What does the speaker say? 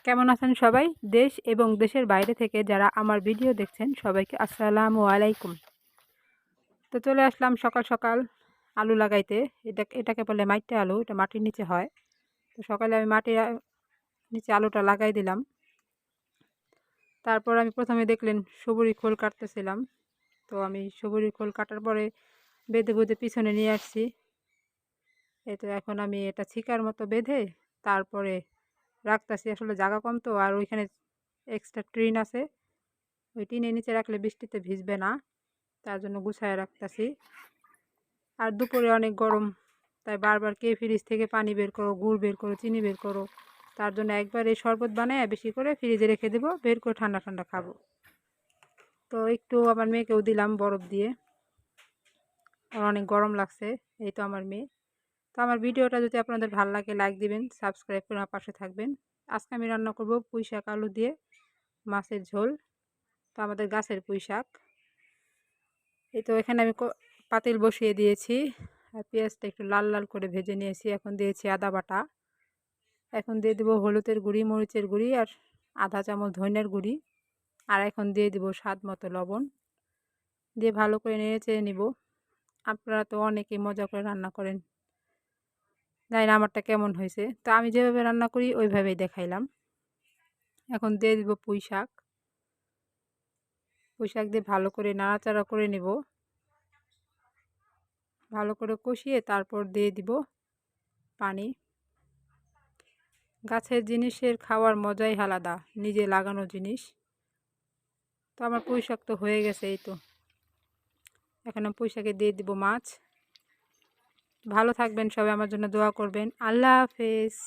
কেমন আছেন সবাই? দেশ এবং দেশের বাইরে থেকে যারা আমার ভিডিও দেখছেন সবাইকে আসসালামু আলাইকুম। তো চলে আসলাম সকাল সকাল আলু লাগাইতে। এটাকে বলে মাইটে আলু, এটা মাটির নিচে হয়। তো সকালে আমি মাটির নিচে আলুটা লাগাই দিলাম। তারপর আমি প্রথমে দেখলেন সবুরি খোল কাটতেছিলাম। তো আমি সবুরি খোল কাটার পরে বেঁধে বুঁধে পিছনে নিয়ে আসছি। এই তো এখন আমি এটা ছিকার মতো বেঁধে তারপরে রাখতাছি। আসলে জায়গা কম তো, আর ওইখানে এক্সট্রা টিন আছে। ওই টিনের নিচে রাখলে বৃষ্টিতে ভিজবে না, তার জন্য গুছায় রাখতাছি। আর দুপুরে অনেক গরম, তাই বারবার কে ফ্রিজ থেকে পানি বের করো, গুড় বের করো, চিনি বের করো। তার জন্য একবার এই শরবত বানায় বেশি করে ফ্রিজে রেখে দেবো, বের করে ঠান্ডা ঠান্ডা খাবো। তো একটু আমার মেয়েকেও দিলাম বরফ দিয়ে, আর অনেক গরম লাগছে। এই তো আমার মেয়ে। তো আমার ভিডিওটা যদি আপনাদের ভালো লাগে লাইক দিবেন, সাবস্ক্রাইব করে আমার পাশে থাকবেন। আজকে আমি রান্না করব পুঁই শাক আলু দিয়ে মাছের ঝোল। তো আমাদের গাছের পুঁই শাক। এই তো এখানে আমি পাতিল বসিয়ে দিয়েছি, আর পেঁয়াজটা একটু লাল লাল করে ভেজে নিয়েছি। এখন দিয়েছি আদা বাটা। এখন দিয়ে দেবো হলুদের গুঁড়ি, মরিচের গুঁড়ি, আর আধা চামচ ধনিয়ার গুঁড়ি। আর এখন দিয়ে দেবো স্বাদ মতো লবণ। দিয়ে ভালো করে নেড়ে চেড়ে নিব। আপনারা তো অনেকেই মজা করে রান্না করেন, জানি না আমারটা কেমন হয়েছে। তো আমি যেভাবে রান্না করি ওইভাবেই দেখাইলাম। এখন দিয়ে দেবো পুঁই শাক। পুঁই শাক দিয়ে ভালো করে নাড়াচাড়া করে নেব। ভালো করে কষিয়ে তারপর দিয়ে দিব পানি। গাছের জিনিসের খাওয়ার মজাই আলাদা, নিজে লাগানো জিনিস। তো আমার পুঁই শাক তো হয়ে গেছে। এই তো এখন আমি পুঁই শাকে দিয়ে দিব মাছ। ভালো থাকবেন সবাই, আমার জন্য দোয়া করবেন। আল্লাহ হাফেজ।